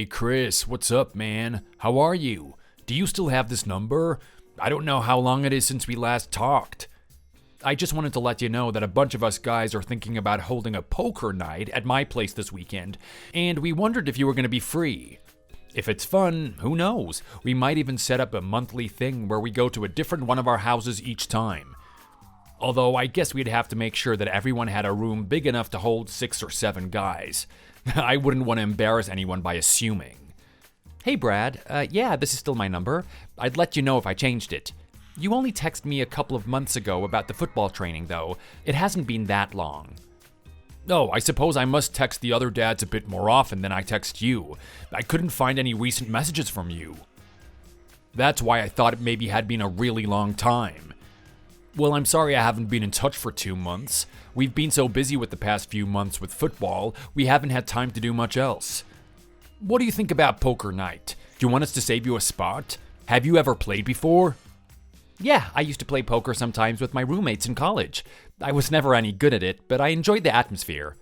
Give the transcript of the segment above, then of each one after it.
Hey Chris, what's up, man? How are you? Do you still have this number? I don't know how long it is since we last talked. I just wanted to let you know that a bunch of us guys are thinking about holding a poker night at my place this weekend, and we wondered if you were going to be free. If it's fun, who knows? We might even set up a monthly thing where we go to a different one of our houses each time. Although I guess we'd have to make sure that everyone had a room big enough to hold 6 or 7 guys. I wouldn't want to embarrass anyone by assuming. Hey Brad, yeah, this is still my number. I'd let you know if I changed it. You only texted me a couple of months ago about the football training though. It hasn't been that long. Oh, I suppose I must text the other dads a bit more often than I text you. I couldn't find any recent messages from you. That's why I thought it maybe had been a really long time. Well, I'm sorry I haven't been in touch for 2 months. We've been so busy with the past few months with football, we haven't had time to do much else. What do you think about poker night? Do you want us to save you a spot? Have you ever played before? Yeah, I used to play poker sometimes with my roommates in college. I was never any good at it, but I enjoyed the atmosphere.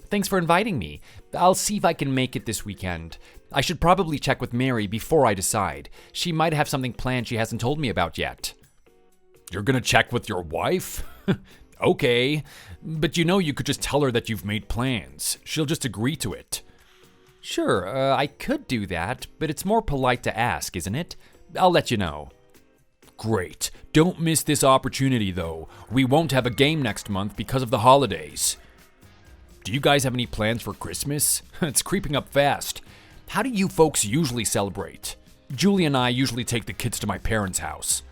Thanks for inviting me. I'll see if I can make it this weekend. I should probably check with Mary before I decide. She might have something planned she hasn't told me about yet. You're gonna check with your wife? Okay, but you could just tell her that you've made plans. She'll just agree to it. Sure, I could do that, but it's more polite to ask, isn't it? I'll let you know. Great. Don't miss this opportunity, though. We won't have a game next month because of the holidays. Do you guys have any plans for Christmas? It's creeping up fast. How do you folks usually celebrate? Julie and I usually take the kids to my parents' house.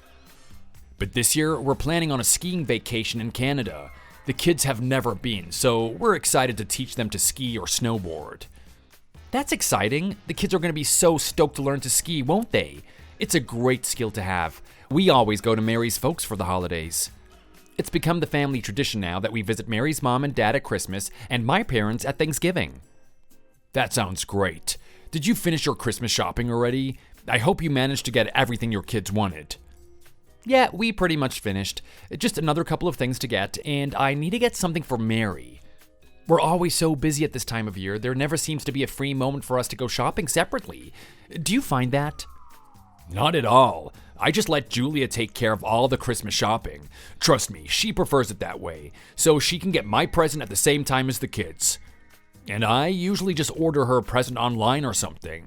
But this year, we're planning on a skiing vacation in Canada. The kids have never been, so we're excited to teach them to ski or snowboard. That's exciting. The kids are going to be so stoked to learn to ski, won't they? It's a great skill to have. We always go to Mary's folks for the holidays. It's become the family tradition now that we visit Mary's mom and dad at Christmas and my parents at Thanksgiving. That sounds great. Did you finish your Christmas shopping already? I hope you managed to get everything your kids wanted. Yeah, we pretty much finished. Just another couple of things to get, and I need to get something for Mary. We're always so busy at this time of year, there never seems to be a free moment for us to go shopping separately. Do you find that? Not at all. I just let Julia take care of all the Christmas shopping. Trust me, she prefers it that way, so she can get my present at the same time as the kids. And I usually just order her a present online or something.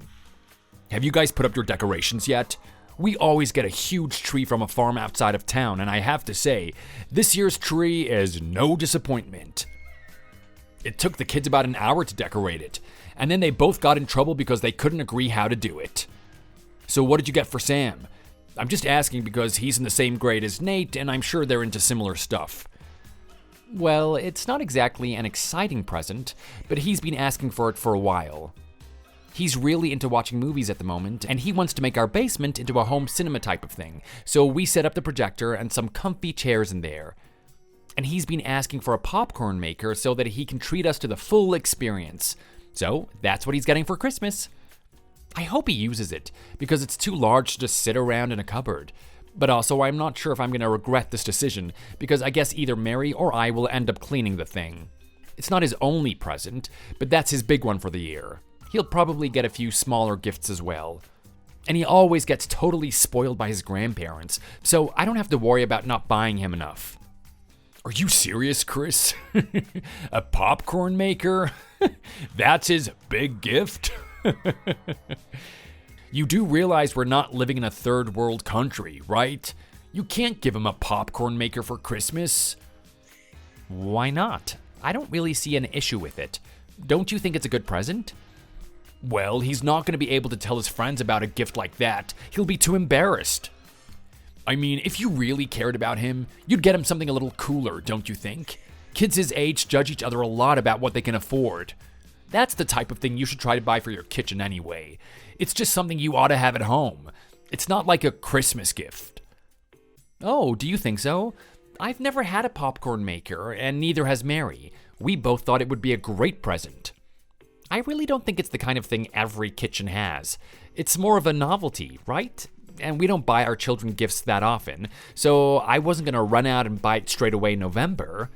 Have you guys put up your decorations yet? We always get a huge tree from a farm outside of town, and I have to say, this year's tree is no disappointment. It took the kids about an hour to decorate it, and then they both got in trouble because they couldn't agree how to do it. So what did you get for Sam? I'm just asking because he's in the same grade as Nate, and I'm sure they're into similar stuff. Well, it's not exactly an exciting present, but he's been asking for it for a while. He's really into watching movies at the moment, and he wants to make our basement into a home cinema type of thing, so we set up the projector and some comfy chairs in there. And he's been asking for a popcorn maker so that he can treat us to the full experience. So that's what he's getting for Christmas. I hope he uses it, because it's too large to just sit around in a cupboard. But also, I'm not sure if I'm going to regret this decision, because I guess either Mary or I will end up cleaning the thing. It's not his only present, but that's his big one for the year. He'll probably get a few smaller gifts as well. And he always gets totally spoiled by his grandparents, so I don't have to worry about not buying him enough. Are you serious, Chris? A popcorn maker? That's his big gift? You do realize we're not living in a third world country, right? You can't give him a popcorn maker for Christmas. Why not? I don't really see an issue with it. Don't you think it's a good present? Well, he's not going to be able to tell his friends about a gift like that. He'll be too embarrassed. I mean, if you really cared about him, you'd get him something a little cooler, don't you think? Kids his age judge each other a lot about what they can afford. That's the type of thing you should try to buy for your kitchen anyway. It's just something you ought to have at home. It's not like a Christmas gift. Oh, do you think so? I've never had a popcorn maker, and neither has Mary. We both thought it would be a great present. I really don't think it's the kind of thing every kitchen has. It's more of a novelty, right? And we don't buy our children gifts that often, so I wasn't going to run out and buy it straight away in November.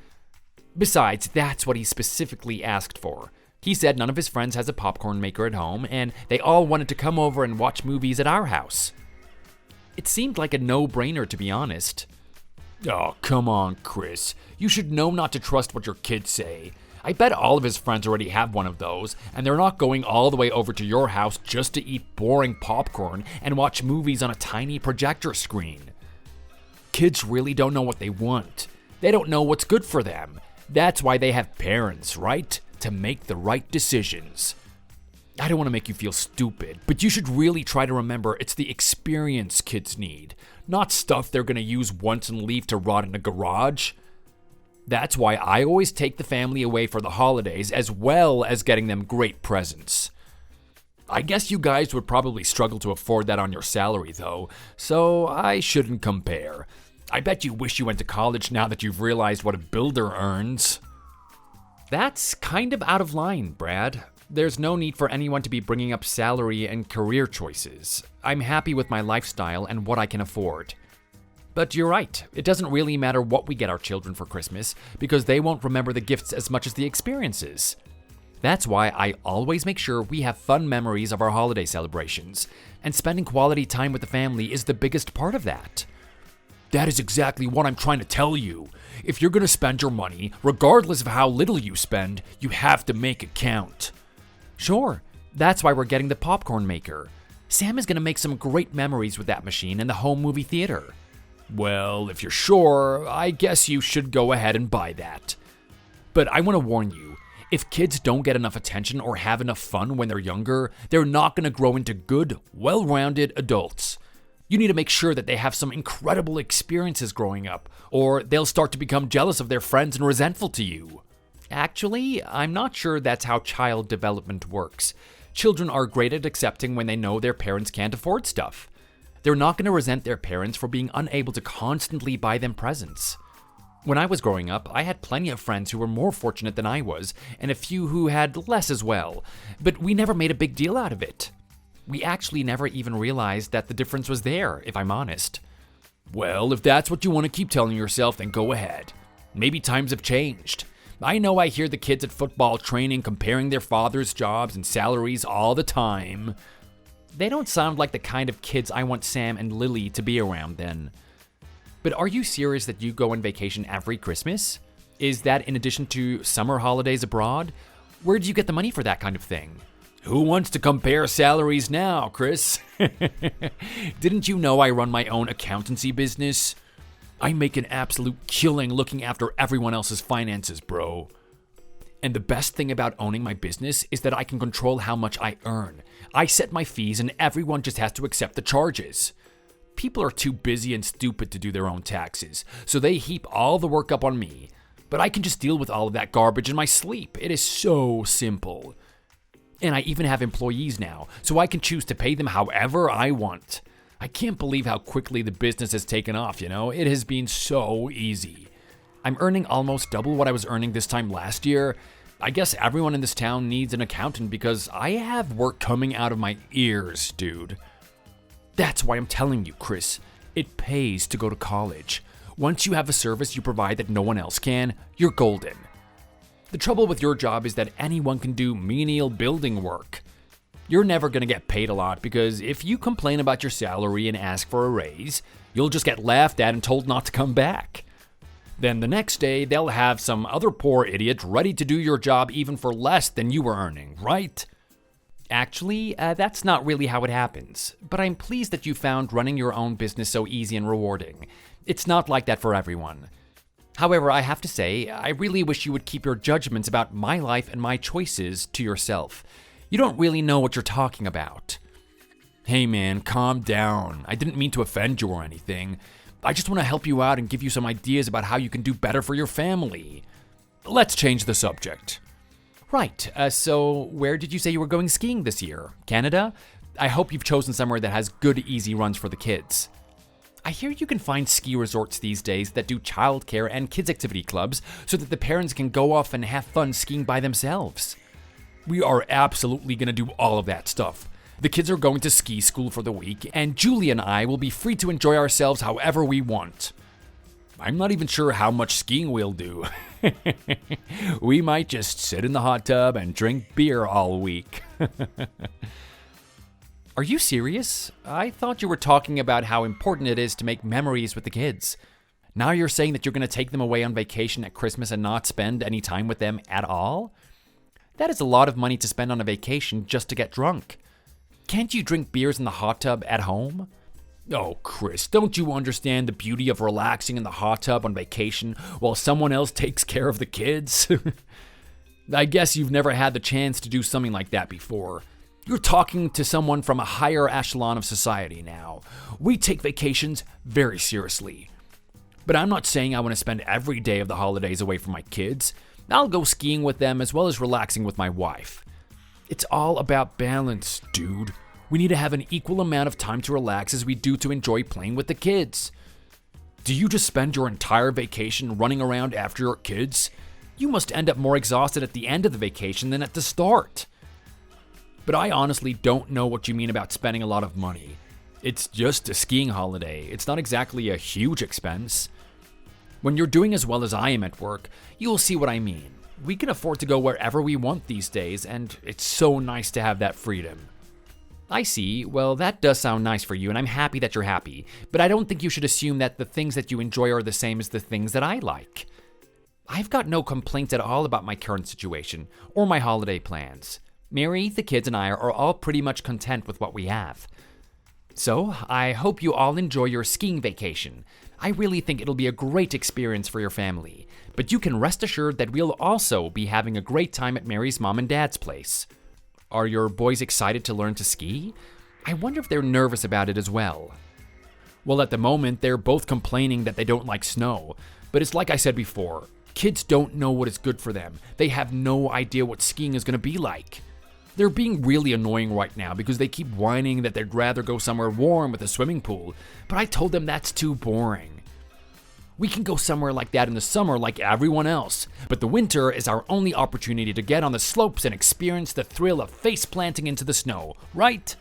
Besides, that's what he specifically asked for. He said none of his friends has a popcorn maker at home, and they all wanted to come over and watch movies at our house. It seemed like a no-brainer, to be honest. Oh, come on, Chris. You should know not to trust what your kids say. I bet all of his friends already have one of those, and they're not going all the way over to your house just to eat boring popcorn and watch movies on a tiny projector screen. Kids really don't know what they want. They don't know what's good for them. That's why they have parents, right? To make the right decisions. I don't want to make you feel stupid, but you should really try to remember it's the experience kids need, not stuff they're going to use once and leave to rot in a garage. That's why I always take the family away for the holidays as well as getting them great presents. I guess you guys would probably struggle to afford that on your salary though, so I shouldn't compare. I bet you wish you went to college now that you've realized what a builder earns. That's kind of out of line, Brad. There's no need for anyone to be bringing up salary and career choices. I'm happy with my lifestyle and what I can afford. But you're right, it doesn't really matter what we get our children for Christmas because they won't remember the gifts as much as the experiences. That's why I always make sure we have fun memories of our holiday celebrations, and spending quality time with the family is the biggest part of that. That is exactly what I'm trying to tell you. If you're going to spend your money, regardless of how little you spend, you have to make it count. Sure, that's why we're getting the popcorn maker. Sam is going to make some great memories with that machine in the home movie theater. Well, if you're sure, I guess you should go ahead and buy that. But I want to warn you, if kids don't get enough attention or have enough fun when they're younger, they're not going to grow into good, well-rounded adults. You need to make sure that they have some incredible experiences growing up, or they'll start to become jealous of their friends and resentful to you. Actually, I'm not sure that's how child development works. Children are great at accepting when they know their parents can't afford stuff. They're not going to resent their parents for being unable to constantly buy them presents. When I was growing up, I had plenty of friends who were more fortunate than I was, and a few who had less as well, but we never made a big deal out of it. We actually never even realized that the difference was there, if I'm honest. Well, if that's what you want to keep telling yourself, then go ahead. Maybe times have changed. I know I hear the kids at football training comparing their fathers' jobs and salaries all the time. They don't sound like the kind of kids I want Sam and Lily to be around then. But are you serious that you go on vacation every Christmas? Is that in addition to summer holidays abroad? Where do you get the money for that kind of thing? Who wants to compare salaries now, Chris? Didn't you know I run my own accountancy business? I make an absolute killing looking after everyone else's finances, bro. And the best thing about owning my business is that I can control how much I earn. I set my fees and everyone just has to accept the charges. People are too busy and stupid to do their own taxes, so they heap all the work up on me. But I can just deal with all of that garbage in my sleep. It is so simple. And I even have employees now, so I can choose to pay them however I want. I can't believe how quickly the business has taken off, It has been so easy. I'm earning almost double what I was earning this time last year. I guess everyone in this town needs an accountant because I have work coming out of my ears, dude. That's why I'm telling you, Chris, it pays to go to college. Once you have a service you provide that no one else can, you're golden. The trouble with your job is that anyone can do menial building work. You're never going to get paid a lot because if you complain about your salary and ask for a raise, you'll just get laughed at and told not to come back. Then the next day, they'll have some other poor idiot ready to do your job even for less than you were earning, right? Actually, that's not really how it happens, but I'm pleased that you found running your own business so easy and rewarding. It's not like that for everyone. However, I have to say, I really wish you would keep your judgments about my life and my choices to yourself. You don't really know what you're talking about. Hey man, calm down. I didn't mean to offend you or anything. I just want to help you out and give you some ideas about how you can do better for your family. Let's change the subject. Right, so where did you say you were going skiing this year? Canada? I hope you've chosen somewhere that has good, easy runs for the kids. I hear you can find ski resorts these days that do childcare and kids activity clubs so that the parents can go off and have fun skiing by themselves. We are absolutely going to do all of that stuff. The kids are going to ski school for the week, and Julie and I will be free to enjoy ourselves however we want. I'm not even sure how much skiing we'll do. We might just sit in the hot tub and drink beer all week. Are you serious? I thought you were talking about how important it is to make memories with the kids. Now you're saying that you're going to take them away on vacation at Christmas and not spend any time with them at all? That is a lot of money to spend on a vacation just to get drunk. Can't you drink beers in the hot tub at home? Oh, Chris, don't you understand the beauty of relaxing in the hot tub on vacation while someone else takes care of the kids? I guess you've never had the chance to do something like that before. You're talking to someone from a higher echelon of society now. We take vacations very seriously. But I'm not saying I want to spend every day of the holidays away from my kids. I'll go skiing with them as well as relaxing with my wife. It's all about balance, dude. We need to have an equal amount of time to relax as we do to enjoy playing with the kids. Do you just spend your entire vacation running around after your kids? You must end up more exhausted at the end of the vacation than at the start. But I honestly don't know what you mean about spending a lot of money. It's just a skiing holiday. It's not exactly a huge expense. When you're doing as well as I am at work, you'll see what I mean. We can afford to go wherever we want these days, and it's so nice to have that freedom. I see. Well, that does sound nice for you, and I'm happy that you're happy. But I don't think you should assume that the things that you enjoy are the same as the things that I like. I've got no complaints at all about my current situation or my holiday plans. Mary, the kids, and I are all pretty much content with what we have. So, I hope you all enjoy your skiing vacation. I really think it'll be a great experience for your family. But you can rest assured that we'll also be having a great time at Mary's mom and dad's place. Are your boys excited to learn to ski? I wonder if they're nervous about it as well. Well, at the moment, they're both complaining that they don't like snow. But it's like I said before, kids don't know what is good for them. They have no idea what skiing is going to be like. They're being really annoying right now because they keep whining that they'd rather go somewhere warm with a swimming pool. But I told them that's too boring. We can go somewhere like that in the summer like everyone else, but the winter is our only opportunity to get on the slopes and experience the thrill of face planting into the snow, right?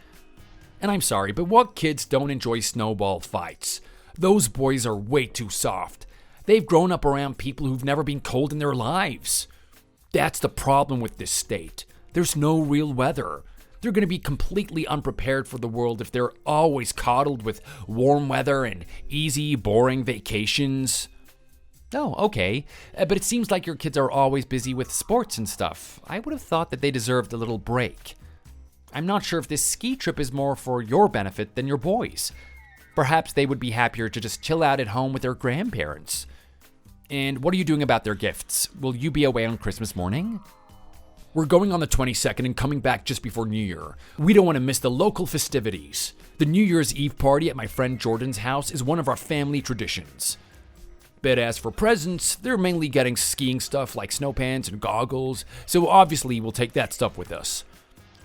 And I'm sorry, but what kids don't enjoy snowball fights? Those boys are way too soft. They've grown up around people who've never been cold in their lives. That's the problem with this state. There's no real weather. They're going to be completely unprepared for the world if they're always coddled with warm weather and easy, boring vacations. Oh, okay. But it seems like your kids are always busy with sports and stuff. I would have thought that they deserved a little break. I'm not sure if this ski trip is more for your benefit than your boys. Perhaps they would be happier to just chill out at home with their grandparents. And what are you doing about their gifts? Will you be away on Christmas morning? We're going on the 22nd and coming back just before New Year. We don't want to miss the local festivities. The New Year's Eve party at my friend Jordan's house is one of our family traditions. But as for presents, they're mainly getting skiing stuff like snow pants and goggles, so obviously we'll take that stuff with us.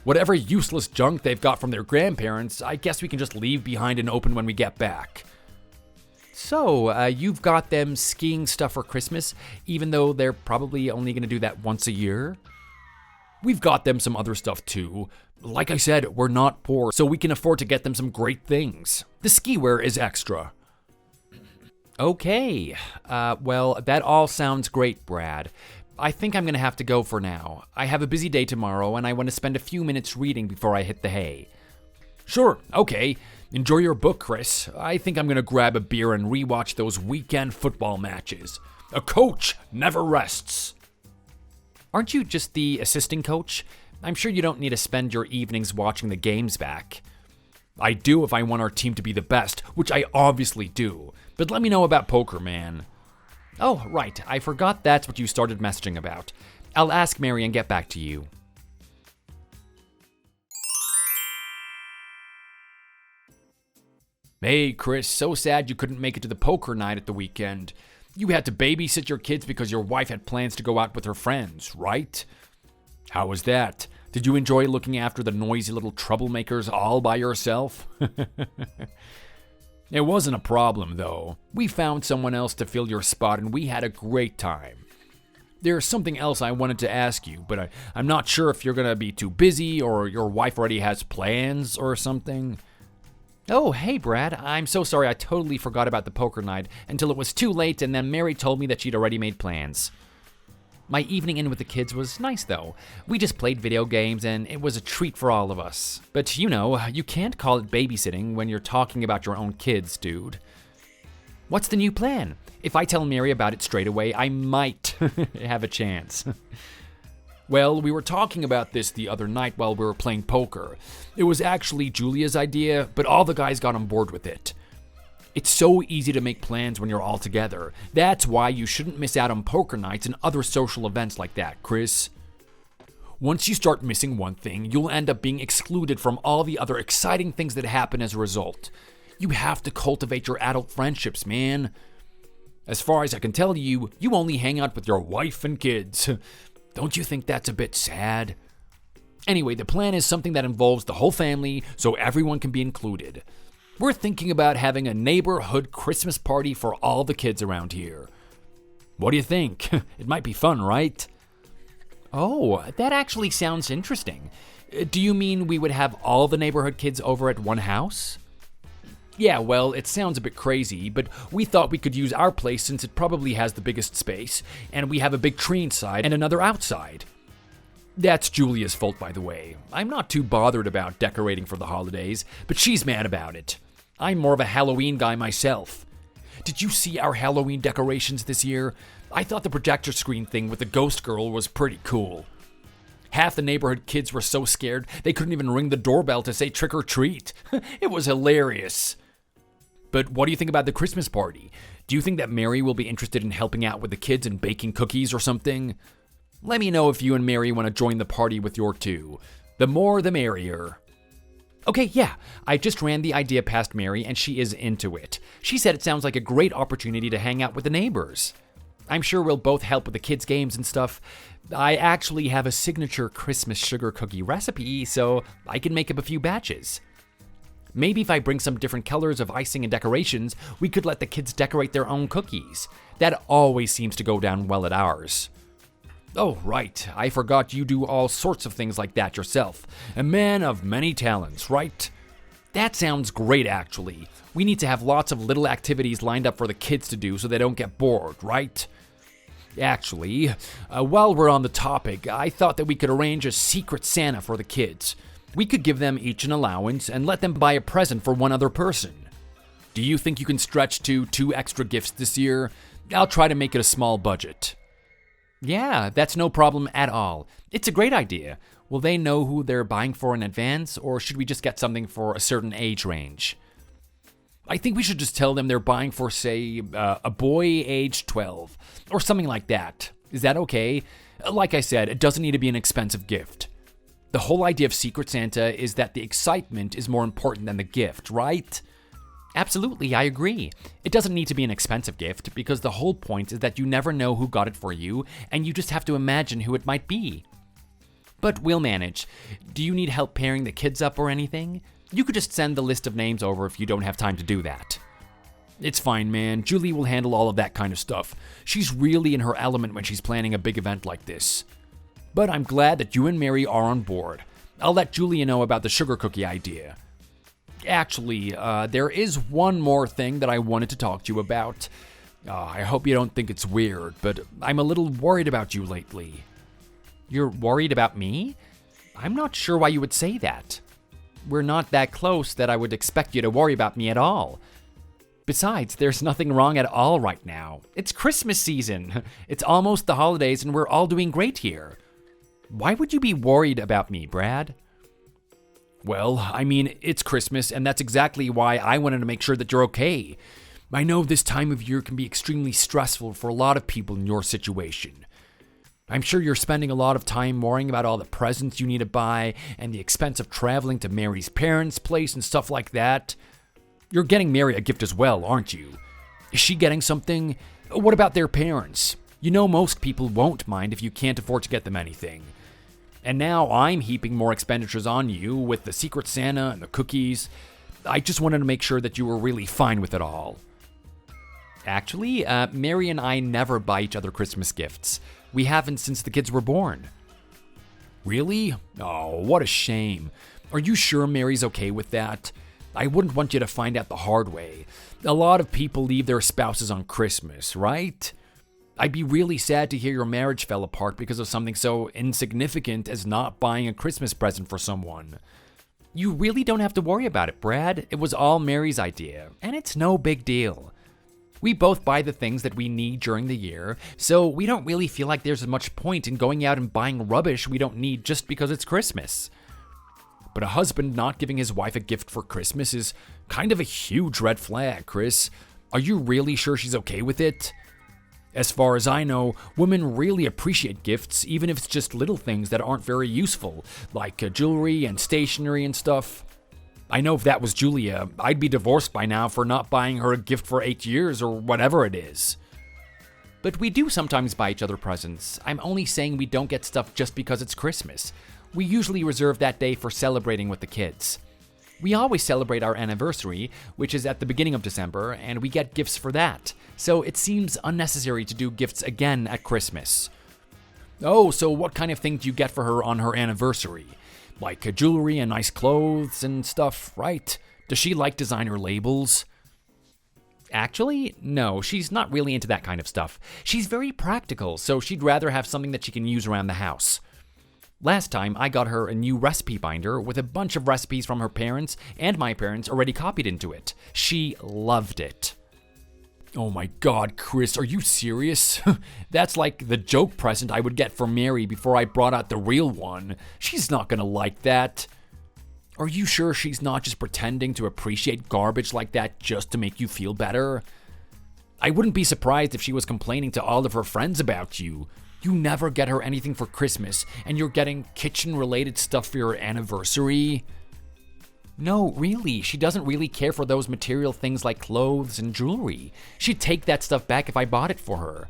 Whatever useless junk they've got from their grandparents, I guess we can just leave behind and open when we get back. So, you've got them skiing stuff for Christmas, even though they're probably only going to do that once a year? We've got them some other stuff too. Like I said, we're not poor, so we can afford to get them some great things. The ski wear is extra. Okay. Well, that all sounds great, Brad. I think I'm going to have to go for now. I have a busy day tomorrow, and I want to spend a few minutes reading before I hit the hay. Sure, okay. Enjoy your book, Chris. I think I'm going to grab a beer and rewatch those weekend football matches. A coach never rests. Aren't you just the assistant coach? I'm sure you don't need to spend your evenings watching the games back. I do if I want our team to be the best, which I obviously do. But let me know about poker, man. Oh, right. I forgot that's what you started messaging about. I'll ask Mary and get back to you. Hey, Chris, so sad you couldn't make it to the poker night at the weekend. You had to babysit your kids because your wife had plans to go out with her friends, right? How was that? Did you enjoy looking after the noisy little troublemakers all by yourself? It wasn't a problem, though. We found someone else to fill your spot, and we had a great time. There's something else I wanted to ask you, but I'm not sure if you're going to be too busy or your wife already has plans or something. Oh, hey, Brad. I'm so sorry. I totally forgot about the poker night until it was too late, and then Mary told me that she'd already made plans. My evening in with the kids was nice, though. We just played video games, and it was a treat for all of us. But, you can't call it babysitting when you're talking about your own kids, dude. What's the new plan? If I tell Mary about it straight away, I might have a chance. Well, we were talking about this the other night while we were playing poker. It was actually Julia's idea, but all the guys got on board with it. It's so easy to make plans when you're all together. That's why you shouldn't miss out on poker nights and other social events like that, Chris. Once you start missing one thing, you'll end up being excluded from all the other exciting things that happen as a result. You have to cultivate your adult friendships, man. As far as I can tell you, you only hang out with your wife and kids. Don't you think that's a bit sad? Anyway, the plan is something that involves the whole family so everyone can be included. We're thinking about having a neighborhood Christmas party for all the kids around here. What do you think? It might be fun, right? Oh, that actually sounds interesting. Do you mean we would have all the neighborhood kids over at one house? Yeah, well, it sounds a bit crazy, but we thought we could use our place since it probably has the biggest space, and we have a big tree inside and another outside. That's Julia's fault, by the way. I'm not too bothered about decorating for the holidays, but she's mad about it. I'm more of a Halloween guy myself. Did you see our Halloween decorations this year? I thought the projector screen thing with the ghost girl was pretty cool. Half the neighborhood kids were so scared they couldn't even ring the doorbell to say trick or treat. It was hilarious. But what do you think about the Christmas party? Do you think that Mary will be interested in helping out with the kids and baking cookies or something? Let me know if you and Mary want to join the party with your two. The more the merrier. Okay, yeah, I just ran the idea past Mary and she is into it. She said it sounds like a great opportunity to hang out with the neighbors. I'm sure we'll both help with the kids' games and stuff. I actually have a signature Christmas sugar cookie recipe, so I can make up a few batches. Maybe if I bring some different colors of icing and decorations, we could let the kids decorate their own cookies. That always seems to go down well at ours. Oh, right. I forgot you do all sorts of things like that yourself. A man of many talents, right? That sounds great, actually. We need to have lots of little activities lined up for the kids to do so they don't get bored, right? Actually, while we're on the topic, I thought that we could arrange a secret Santa for the kids. We could give them each an allowance and let them buy a present for one other person. Do you think you can stretch to 2 extra gifts this year? I'll try to make it a small budget. Yeah, that's no problem at all. It's a great idea. Will they know who they're buying for in advance, or should we just get something for a certain age range? I think we should just tell them they're buying for, say, a boy aged 12, or something like that. Is that okay? Like I said, it doesn't need to be an expensive gift. The whole idea of Secret Santa is that the excitement is more important than the gift, right? Absolutely, I agree. It doesn't need to be an expensive gift because the whole point is that you never know who got it for you and you just have to imagine who it might be. But we'll manage. Do you need help pairing the kids up or anything? You could just send the list of names over if you don't have time to do that. It's fine, man. Julie will handle all of that kind of stuff. She's really in her element when she's planning a big event like this. But I'm glad that you and Mary are on board. I'll let Julia know about the sugar cookie idea. Actually, there is one more thing that I wanted to talk to you about. I hope you don't think it's weird, but I'm a little worried about you lately. You're worried about me? I'm not sure why you would say that. We're not that close that I would expect you to worry about me at all. Besides, there's nothing wrong at all right now. It's Christmas season. It's almost the holidays and we're all doing great here. Why would you be worried about me, Brad? Well, I mean, it's Christmas, and that's exactly why I wanted to make sure that you're okay. I know this time of year can be extremely stressful for a lot of people in your situation. I'm sure you're spending a lot of time worrying about all the presents you need to buy and the expense of traveling to Mary's parents' place and stuff like that. You're getting Mary a gift as well, aren't you? Is she getting something? What about their parents? You know most people won't mind if you can't afford to get them anything. And now I'm heaping more expenditures on you with the Secret Santa and the cookies. I just wanted to make sure that you were really fine with it all. Actually, Mary and I never buy each other Christmas gifts. We haven't since the kids were born. Really? Oh, what a shame. Are you sure Mary's okay with that? I wouldn't want you to find out the hard way. A lot of people leave their spouses on Christmas, right? I'd be really sad to hear your marriage fell apart because of something so insignificant as not buying a Christmas present for someone. You really don't have to worry about it, Brad. It was all Mary's idea, and it's no big deal. We both buy the things that we need during the year, so we don't really feel like there's much point in going out and buying rubbish we don't need just because it's Christmas. But a husband not giving his wife a gift for Christmas is kind of a huge red flag, Chris. Are you really sure she's okay with it? As far as I know, women really appreciate gifts, even if it's just little things that aren't very useful, like jewelry and stationery and stuff. I know if that was Julia, I'd be divorced by now for not buying her a gift for 8 years or whatever it is. But we do sometimes buy each other presents. I'm only saying we don't get stuff just because it's Christmas. We usually reserve that day for celebrating with the kids. We always celebrate our anniversary, which is at the beginning of December, and we get gifts for that. So it seems unnecessary to do gifts again at Christmas. Oh, so what kind of thing do you get for her on her anniversary? Like jewelry and nice clothes and stuff, right? Does she like designer labels? Actually, no, she's not really into that kind of stuff. She's very practical, so she'd rather have something that she can use around the house. Last time, I got her a new recipe binder with a bunch of recipes from her parents and my parents already copied into it. She loved it. Oh my God, Chris, are you serious? That's like the joke present I would get for Mary before I brought out the real one. She's not gonna like that. Are you sure she's not just pretending to appreciate garbage like that just to make you feel better? I wouldn't be surprised if she was complaining to all of her friends about you. You never get her anything for Christmas, and you're getting kitchen-related stuff for your anniversary? No, really, she doesn't really care for those material things like clothes and jewelry. She'd take that stuff back if I bought it for her.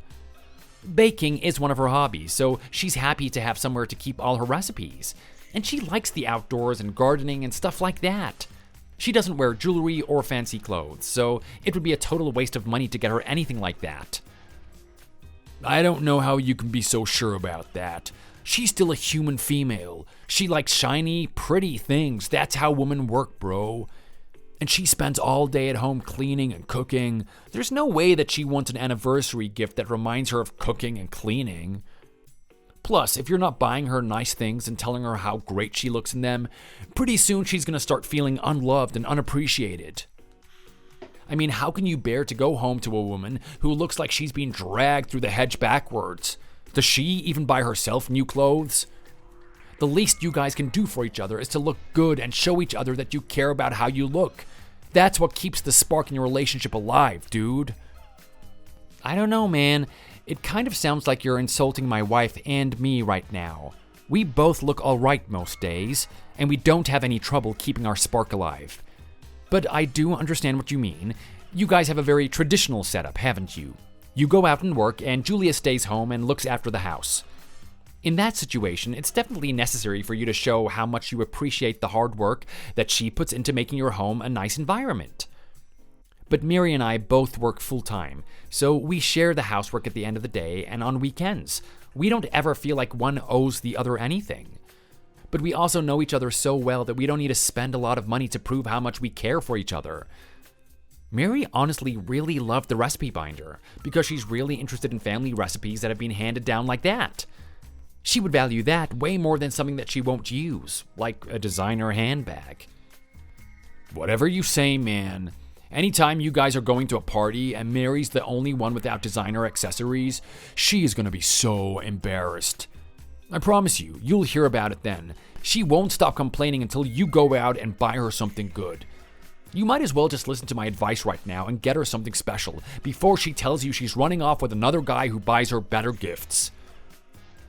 Baking is one of her hobbies, so she's happy to have somewhere to keep all her recipes. And she likes the outdoors and gardening and stuff like that. She doesn't wear jewelry or fancy clothes, so it would be a total waste of money to get her anything like that. I don't know how you can be so sure about that. She's still a human female. She likes shiny, pretty things. That's how women work, bro. And she spends all day at home cleaning and cooking. There's no way that she wants an anniversary gift that reminds her of cooking and cleaning. Plus, if you're not buying her nice things and telling her how great she looks in them, pretty soon she's gonna start feeling unloved and unappreciated. I mean, how can you bear to go home to a woman who looks like she's being dragged through the hedge backwards? Does she even buy herself new clothes? The least you guys can do for each other is to look good and show each other that you care about how you look. That's what keeps the spark in your relationship alive, dude. I don't know, man. It kind of sounds like you're insulting my wife and me right now. We both look alright most days, and we don't have any trouble keeping our spark alive. But I do understand what you mean. You guys have a very traditional setup, haven't you? You go out and work, and Julia stays home and looks after the house. In that situation, it's definitely necessary for you to show how much you appreciate the hard work that she puts into making your home a nice environment. But Mary and I both work full-time, so we share the housework at the end of the day and on weekends. We don't ever feel like one owes the other anything. But we also know each other so well that we don't need to spend a lot of money to prove how much we care for each other. Mary honestly really loved the recipe binder because she's really interested in family recipes that have been handed down like that. She would value that way more than something that she won't use, like a designer handbag. Whatever you say, man. Anytime you guys are going to a party and Mary's the only one without designer accessories, she is going to be so embarrassed. I promise you, you'll hear about it then. She won't stop complaining until you go out and buy her something good. You might as well just listen to my advice right now and get her something special before she tells you she's running off with another guy who buys her better gifts.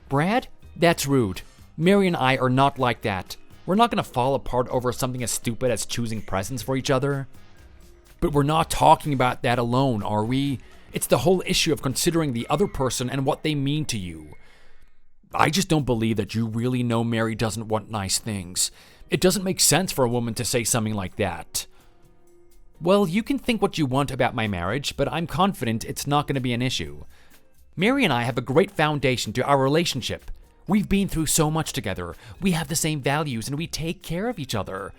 Brad, that's rude. Mary and I are not like that. We're not going to fall apart over something as stupid as choosing presents for each other. But we're not talking about that alone, are we? It's the whole issue of considering the other person and what they mean to you. I just don't believe that you really know Mary doesn't want nice things. It doesn't make sense for a woman to say something like that. Well, you can think what you want about my marriage, but I'm confident it's not going to be an issue. Mary and I have a great foundation to our relationship. We've been through so much together. We have the same values and we take care of each other.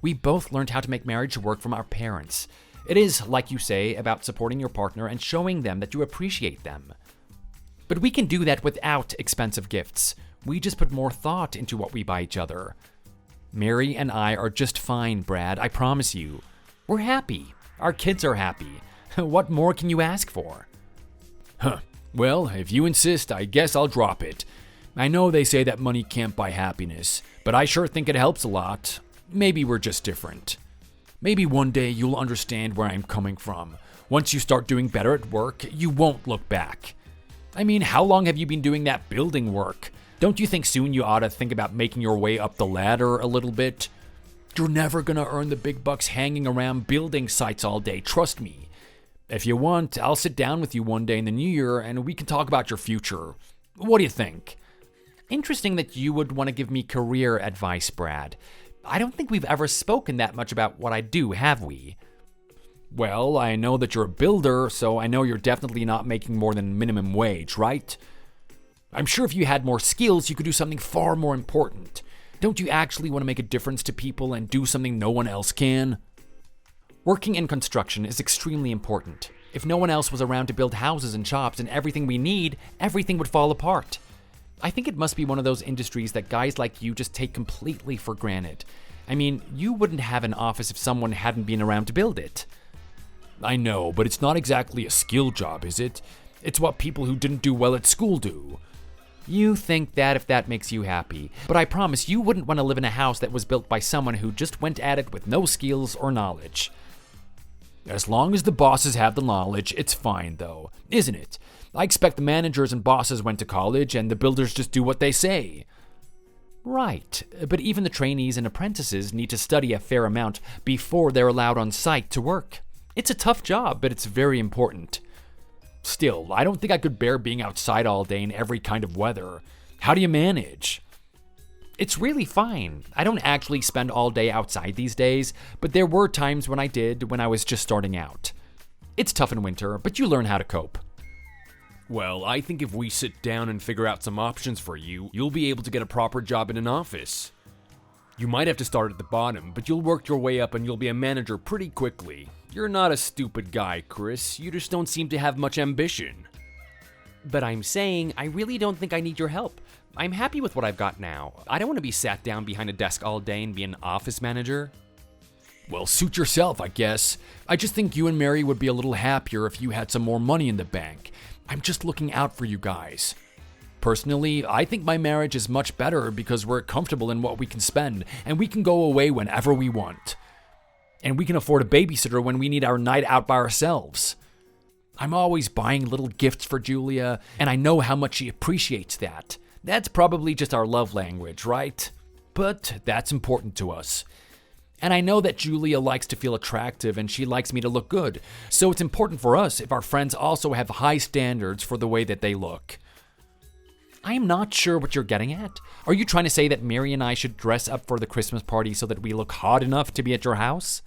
We both learned how to make marriage work from our parents. It is, like you say, about supporting your partner and showing them that you appreciate them. But we can do that without expensive gifts. We just put more thought into what we buy each other. Mary and I are just fine, Brad, I promise you. We're happy. Our kids are happy. What more can you ask for? Well, if you insist, I guess I'll drop it. I know they say that money can't buy happiness, but I sure think it helps a lot. Maybe we're just different. Maybe one day you'll understand where I'm coming from. Once you start doing better at work, you won't look back. I mean, how long have you been doing that building work? Don't you think soon you ought to think about making your way up the ladder a little bit? You're never gonna earn the big bucks hanging around building sites all day, trust me. If you want, I'll sit down with you one day in the new year and we can talk about your future. What do you think? Interesting that you would want to give me career advice, Brad. I don't think we've ever spoken that much about what I do, have we? Well, I know that you're a builder, so I know you're definitely not making more than minimum wage, right? I'm sure if you had more skills, you could do something far more important. Don't you actually want to make a difference to people and do something no one else can? Working in construction is extremely important. If no one else was around to build houses and shops and everything we need, everything would fall apart. I think it must be one of those industries that guys like you just take completely for granted. I mean, you wouldn't have an office if someone hadn't been around to build it. I know, but it's not exactly a skill job, is it? It's what people who didn't do well at school do. You think that if that makes you happy, but I promise you wouldn't want to live in a house that was built by someone who just went at it with no skills or knowledge. As long as the bosses have the knowledge, it's fine though, isn't it? I expect the managers and bosses went to college and the builders just do what they say. Right, but even the trainees and apprentices need to study a fair amount before they're allowed on site to work. It's a tough job, but it's very important. Still, I don't think I could bear being outside all day in every kind of weather. How do you manage? It's really fine. I don't actually spend all day outside these days, but there were times when I did when I was just starting out. It's tough in winter, but you learn how to cope. Well, I think if we sit down and figure out some options for you, you'll be able to get a proper job in an office. You might have to start at the bottom, but you'll work your way up and you'll be a manager pretty quickly. You're not a stupid guy, Chris. You just don't seem to have much ambition. But I'm saying I really don't think I need your help. I'm happy with what I've got now. I don't want to be sat down behind a desk all day and be an office manager. Well, suit yourself, I guess. I just think you and Mary would be a little happier if you had some more money in the bank. I'm just looking out for you guys. Personally, I think my marriage is much better because we're comfortable in what we can spend and we can go away whenever we want. And we can afford a babysitter when we need our night out by ourselves. I'm always buying little gifts for Julia, and I know how much she appreciates that. That's probably just our love language, right? But that's important to us. And I know that Julia likes to feel attractive and she likes me to look good, so it's important for us if our friends also have high standards for the way that they look. I am not sure what you're getting at. Are you trying to say that Mary and I should dress up for the Christmas party so that we look hot enough to be at your house?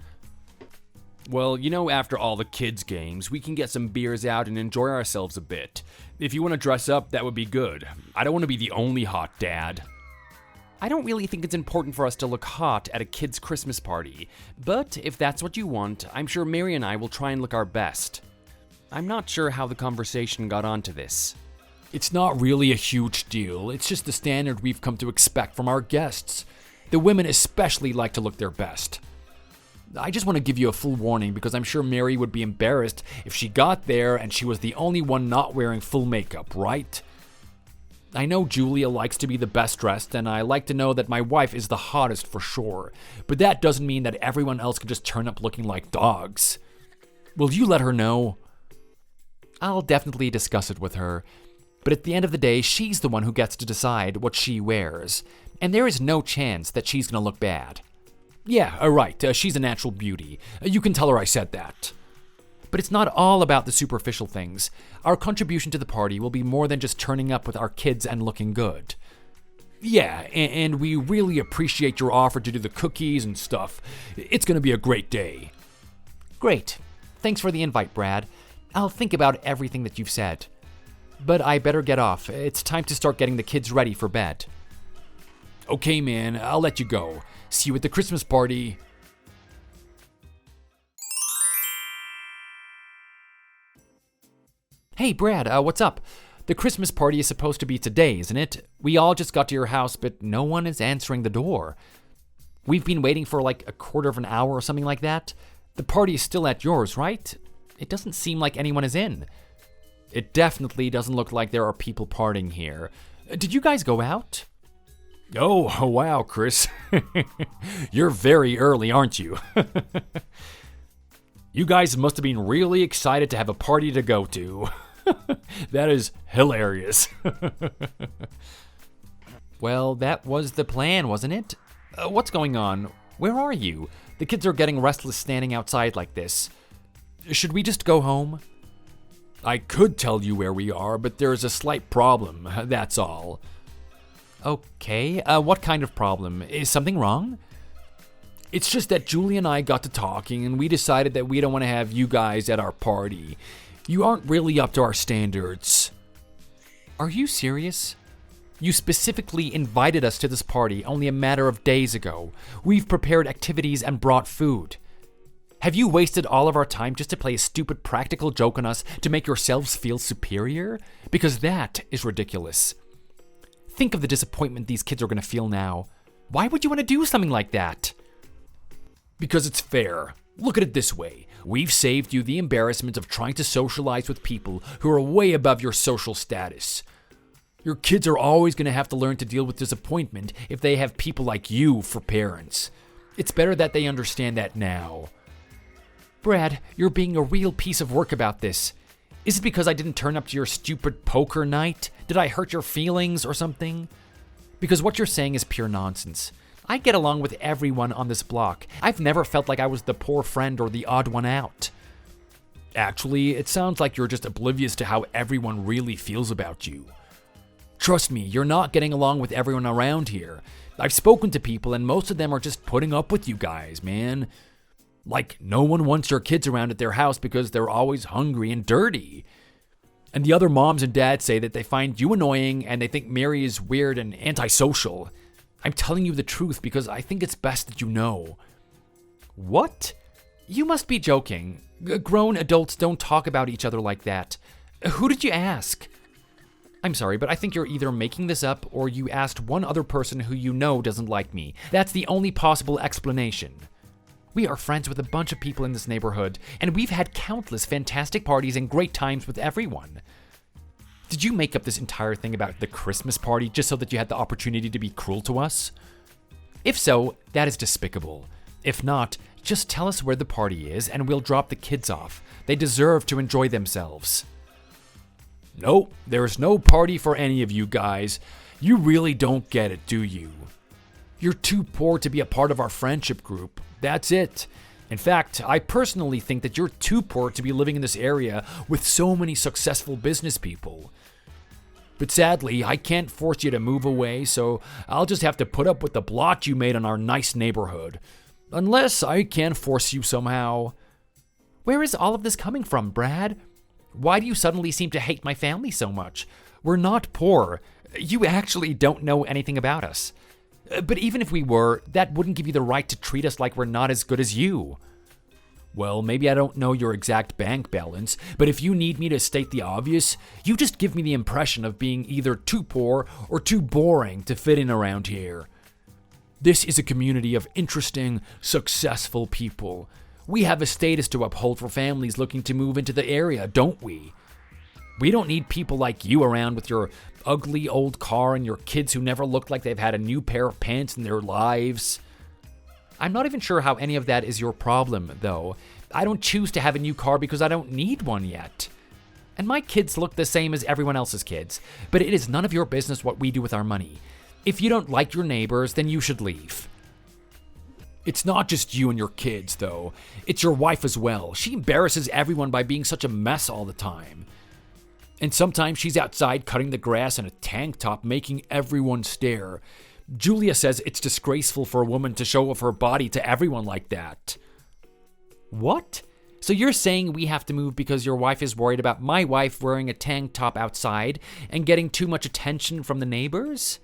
Well, you know, after all the kids' games, we can get some beers out and enjoy ourselves a bit. If you want to dress up, that would be good. I don't want to be the only hot dad. I don't really think it's important for us to look hot at a kid's Christmas party, but if that's what you want, I'm sure Mary and I will try and look our best. I'm not sure how the conversation got onto this. It's not really a huge deal. It's just the standard we've come to expect from our guests. The women especially like to look their best. I just want to give you a full warning because I'm sure Mary would be embarrassed if she got there and she was the only one not wearing full makeup, right? I know Julia likes to be the best dressed, and I like to know that my wife is the hottest for sure, but that doesn't mean that everyone else can just turn up looking like dogs. Will you let her know? I'll definitely discuss it with her, but at the end of the day, she's the one who gets to decide what she wears, and there is no chance that she's gonna look bad. Yeah, right, she's a natural beauty. You can tell her I said that. But it's not all about the superficial things. Our contribution to the party will be more than just turning up with our kids and looking good. Yeah, and we really appreciate your offer to do the cookies and stuff. It's gonna be a great day. Great. Thanks for the invite, Brad. I'll think about everything that you've said. But I better get off. It's time to start getting the kids ready for bed. Okay, man, I'll let you go. See you at the Christmas party. Hey, Brad, what's up? The Christmas party is supposed to be today, isn't it? We all just got to your house, but no one is answering the door. We've been waiting for like a quarter of an hour or something like that. The party is still at yours, right? It doesn't seem like anyone is in. It definitely doesn't look like there are people partying here. Did you guys go out? Oh, wow, Chris. You're very early, aren't you? You guys must have been really excited to have a party to go to. That is hilarious. Well, that was the plan, wasn't it? What's going on? Where are you? The kids are getting restless standing outside like this. Should we just go home? I could tell you where we are, but there's a slight problem, that's all. Okay, what kind of problem? Is something wrong? It's just that Julie and I got to talking, and we decided that we don't want to have you guys at our party. You aren't really up to our standards. Are you serious? You specifically invited us to this party only a matter of days ago. We've prepared activities and brought food. Have you wasted all of our time just to play a stupid practical joke on us to make yourselves feel superior? Because that is ridiculous. Think of the disappointment these kids are going to feel now. Why would you want to do something like that? Because it's fair. Look at it this way. We've saved you the embarrassment of trying to socialize with people who are way above your social status. Your kids are always going to have to learn to deal with disappointment if they have people like you for parents. It's better that they understand that now. Brad, you're being a real piece of work about this. Is it because I didn't turn up to your stupid poker night? Did I hurt your feelings or something? Because what you're saying is pure nonsense. I get along with everyone on this block. I've never felt like I was the poor friend or the odd one out. Actually, it sounds like you're just oblivious to how everyone really feels about you. Trust me, you're not getting along with everyone around here. I've spoken to people and most of them are just putting up with you guys, man. Like, no one wants your kids around at their house because they're always hungry and dirty. And the other moms and dads say that they find you annoying and they think Mary is weird and antisocial. I'm telling you the truth because I think it's best that you know. What? You must be joking. Grown adults don't talk about each other like that. Who did you ask? I'm sorry, but I think you're either making this up or you asked one other person who you know doesn't like me. That's the only possible explanation. We are friends with a bunch of people in this neighborhood, and we've had countless fantastic parties and great times with everyone. Did you make up this entire thing about the Christmas party just so that you had the opportunity to be cruel to us? If so, that is despicable. If not, just tell us where the party is and we'll drop the kids off. They deserve to enjoy themselves. Nope, there's no party for any of you guys. You really don't get it, do you? You're too poor to be a part of our friendship group. That's it. In fact, I personally think that you're too poor to be living in this area with so many successful business people. But sadly, I can't force you to move away, so I'll just have to put up with the blot you made on our nice neighborhood. Unless I can force you somehow. Where is all of this coming from, Brad? Why do you suddenly seem to hate my family so much? We're not poor. You actually don't know anything about us. But even if we were, that wouldn't give you the right to treat us like we're not as good as you. Well, maybe I don't know your exact bank balance, but if you need me to state the obvious, you just give me the impression of being either too poor or too boring to fit in around here. This is a community of interesting, successful people. We have a status to uphold for families looking to move into the area, don't we? We don't need people like you around with your ugly old car and your kids who never look like they've had a new pair of pants in their lives. I'm not even sure how any of that is your problem, though. I don't choose to have a new car because I don't need one yet. And my kids look the same as everyone else's kids, but it is none of your business what we do with our money. If you don't like your neighbors, then you should leave. It's not just you and your kids, though. It's your wife as well. She embarrasses everyone by being such a mess all the time. And sometimes she's outside cutting the grass in a tank top, making everyone stare. Julia says it's disgraceful for a woman to show off her body to everyone like that. What? So you're saying we have to move because your wife is worried about my wife wearing a tank top outside and getting too much attention from the neighbors?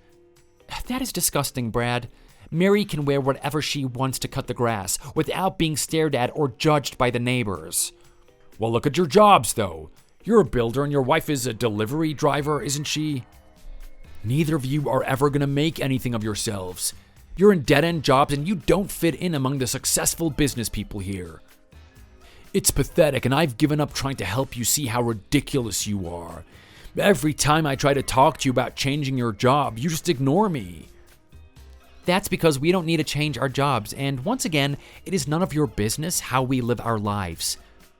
That is disgusting, Brad. Mary can wear whatever she wants to cut the grass without being stared at or judged by the neighbors. Well, look at your jobs, though. You're a builder and your wife is a delivery driver, isn't she? Neither of you are ever gonna make anything of yourselves. You're in dead-end jobs and you don't fit in among the successful business people here. It's pathetic, and I've given up trying to help you see how ridiculous you are. Every time I try to talk to you about changing your job, you just ignore me. That's because we don't need to change our jobs, and once again, it is none of your business how we live our lives.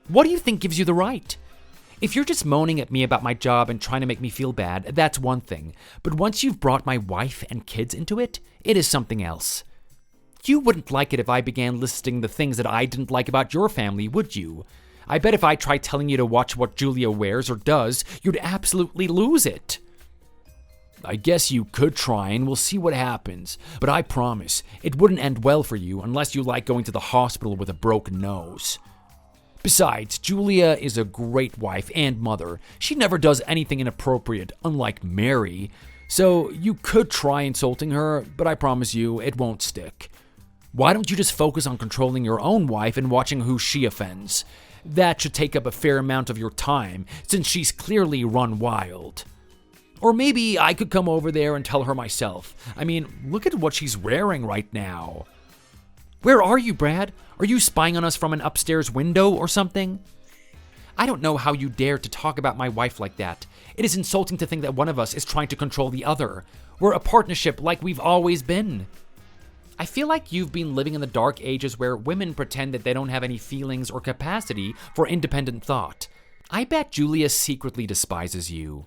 What do you think gives you the right? If you're just moaning at me about my job and trying to make me feel bad, that's one thing. But once you've brought my wife and kids into it, it is something else. You wouldn't like it if I began listing the things that I didn't like about your family, would you? I bet if I tried telling you to watch what Julia wears or does, you'd absolutely lose it. I guess you could try and we'll see what happens, but I promise it wouldn't end well for you unless you like going to the hospital with a broken nose. Besides, Julia is a great wife and mother. She never does anything inappropriate, unlike Mary. So you could try insulting her, but I promise you it won't stick. Why don't you just focus on controlling your own wife and watching who she offends? That should take up a fair amount of your time, since she's clearly run wild. Or maybe I could come over there and tell her myself. I mean, look at what she's wearing right now. Where are you, Brad? Are you spying on us from an upstairs window or something? I don't know how you dare to talk about my wife like that. It is insulting to think that one of us is trying to control the other. We're a partnership like we've always been. I feel like you've been living in the dark ages where women pretend that they don't have any feelings or capacity for independent thought. I bet Julia secretly despises you.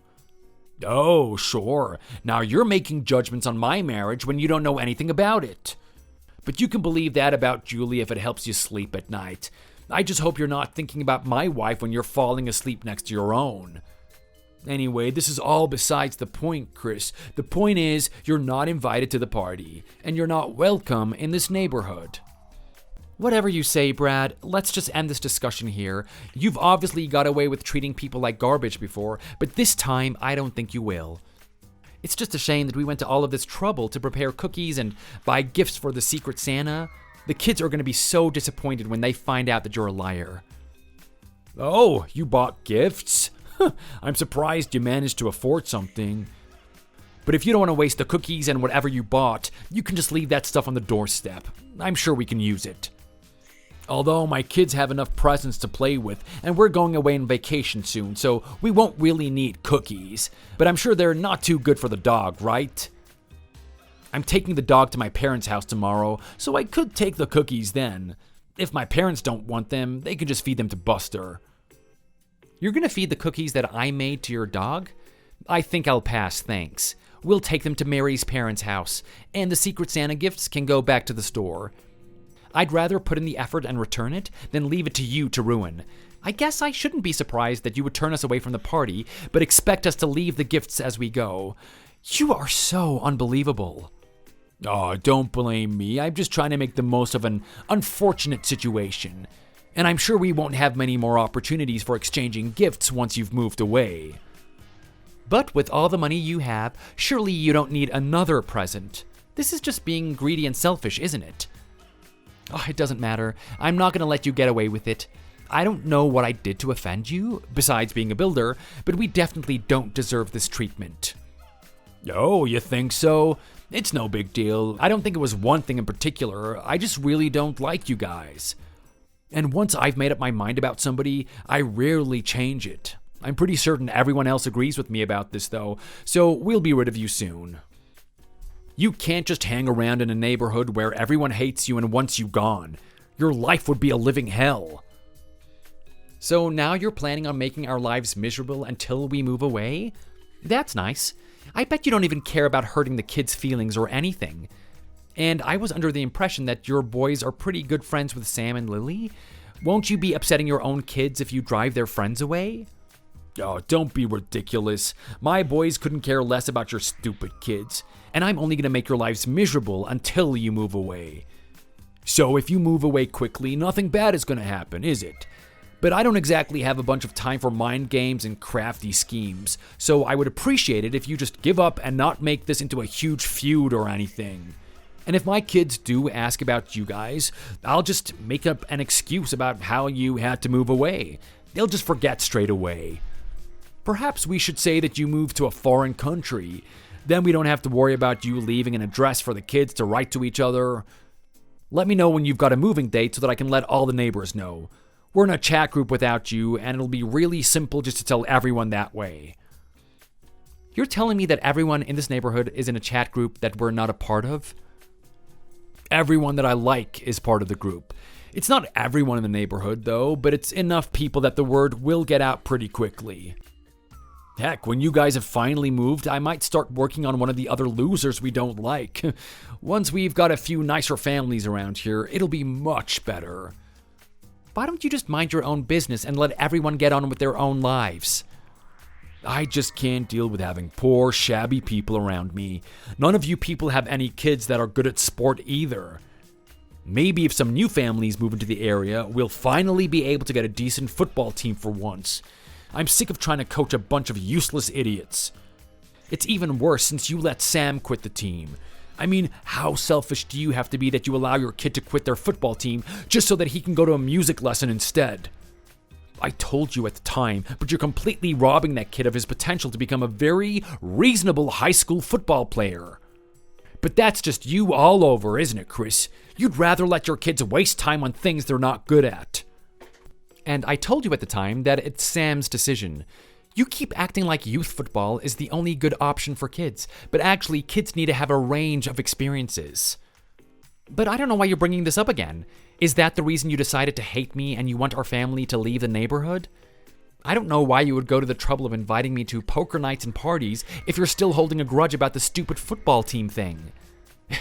Oh, sure. Now you're making judgments on my marriage when you don't know anything about it. But you can believe that about Julia if it helps you sleep at night. I just hope you're not thinking about my wife when you're falling asleep next to your own. Anyway, this is all besides the point, Chris. The point is, you're not invited to the party, and you're not welcome in this neighborhood. Whatever you say, Brad, let's just end this discussion here. You've obviously got away with treating people like garbage before, but this time I don't think you will. It's just a shame that we went to all of this trouble to prepare cookies and buy gifts for the Secret Santa. The kids are going to be so disappointed when they find out that you're a liar. Oh, you bought gifts? I'm surprised you managed to afford something. But if you don't want to waste the cookies and whatever you bought, you can just leave that stuff on the doorstep. I'm sure we can use it. Although my kids have enough presents to play with, and we're going away on vacation soon, so we won't really need cookies. But I'm sure they're not too good for the dog, right? I'm taking the dog to my parents' house tomorrow, so I could take the cookies then. If my parents don't want them, they can just feed them to Buster. You're gonna feed the cookies that I made to your dog? I think I'll pass, thanks. We'll take them to Mary's parents' house, and the Secret Santa gifts can go back to the store. I'd rather put in the effort and return it than leave it to you to ruin. I guess I shouldn't be surprised that you would turn us away from the party, but expect us to leave the gifts as we go. You are so unbelievable. Oh, don't blame me. I'm just trying to make the most of an unfortunate situation. And I'm sure we won't have many more opportunities for exchanging gifts once you've moved away. But with all the money you have, surely you don't need another present. This is just being greedy and selfish, isn't it? Oh, it doesn't matter. I'm not going to let you get away with it. I don't know what I did to offend you, besides being a builder, but we definitely don't deserve this treatment. Oh, you think so? It's no big deal. I don't think it was one thing in particular. I just really don't like you guys. And once I've made up my mind about somebody, I rarely change it. I'm pretty certain everyone else agrees with me about this, though, so we'll be rid of you soon. You can't just hang around in a neighborhood where everyone hates you and wants you gone. Your life would be a living hell. So now you're planning on making our lives miserable until we move away? That's nice. I bet you don't even care about hurting the kids' feelings or anything. And I was under the impression that your boys are pretty good friends with Sam and Lily. Won't you be upsetting your own kids if you drive their friends away? Oh, don't be ridiculous. My boys couldn't care less about your stupid kids. And I'm only going to make your lives miserable until you move away. So if you move away quickly, nothing bad is going to happen, is it? But I don't exactly have a bunch of time for mind games and crafty schemes, so I would appreciate it if you just give up and not make this into a huge feud or anything. And if my kids do ask about you guys, I'll just make up an excuse about how you had to move away. They'll just forget straight away. Perhaps we should say that you moved to a foreign country. Then we don't have to worry about you leaving an address for the kids to write to each other. Let me know when you've got a moving date so that I can let all the neighbors know. We're in a chat group without you, and it'll be really simple just to tell everyone that way. You're telling me that everyone in this neighborhood is in a chat group that we're not a part of? Everyone that I like is part of the group. It's not everyone in the neighborhood, though, but it's enough people that the word will get out pretty quickly. Heck, when you guys have finally moved, I might start working on one of the other losers we don't like. Once we've got a few nicer families around here, it'll be much better. Why don't you just mind your own business and let everyone get on with their own lives? I just can't deal with having poor, shabby people around me. None of you people have any kids that are good at sport either. Maybe if some new families move into the area, we'll finally be able to get a decent football team for once. I'm sick of trying to coach a bunch of useless idiots. It's even worse since you let Sam quit the team. I mean, how selfish do you have to be that you allow your kid to quit their football team just so that he can go to a music lesson instead? I told you at the time, but you're completely robbing that kid of his potential to become a very reasonable high school football player. But that's just you all over, isn't it, Chris? You'd rather let your kids waste time on things they're not good at. And I told you at the time that it's Sam's decision. You keep acting like youth football is the only good option for kids, but actually kids need to have a range of experiences. But I don't know why you're bringing this up again. Is that the reason you decided to hate me and you want our family to leave the neighborhood? I don't know why you would go to the trouble of inviting me to poker nights and parties if you're still holding a grudge about the stupid football team thing.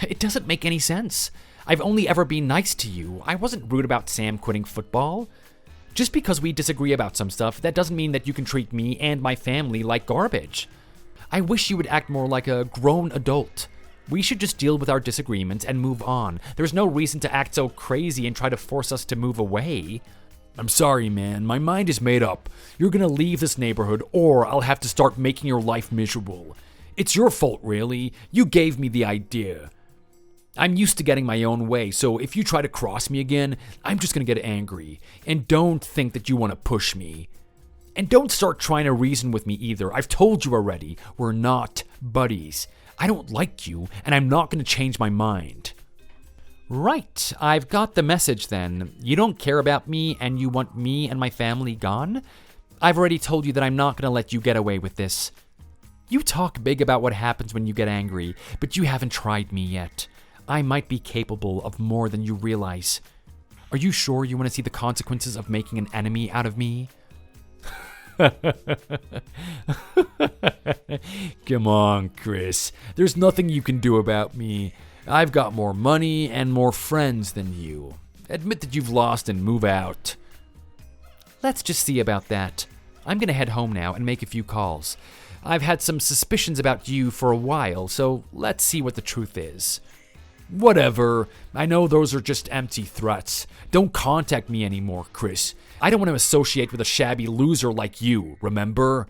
It doesn't make any sense. I've only ever been nice to you. I wasn't rude about Sam quitting football. Just because we disagree about some stuff, that doesn't mean that you can treat me and my family like garbage. I wish you would act more like a grown adult. We should just deal with our disagreements and move on. There's no reason to act so crazy and try to force us to move away. I'm sorry, man. My mind is made up. You're gonna leave this neighborhood, or I'll have to start making your life miserable. It's your fault, really. You gave me the idea. I'm used to getting my own way, so if you try to cross me again, I'm just gonna get angry. And don't think that you want to push me. And don't start trying to reason with me either. I've told you already, we're not buddies. I don't like you, and I'm not gonna change my mind. Right, I've got the message then. You don't care about me, and you want me and my family gone? I've already told you that I'm not gonna let you get away with this. You talk big about what happens when you get angry, but you haven't tried me yet. I might be capable of more than you realize. Are you sure you want to see the consequences of making an enemy out of me? Come on, Chris. There's nothing you can do about me. I've got more money and more friends than you. Admit that you've lost and move out. Let's just see about that. I'm gonna head home now and make a few calls. I've had some suspicions about you for a while, so let's see what the truth is. Whatever. I know those are just empty threats. Don't contact me anymore, Chris. I don't want to associate with a shabby loser like you, remember?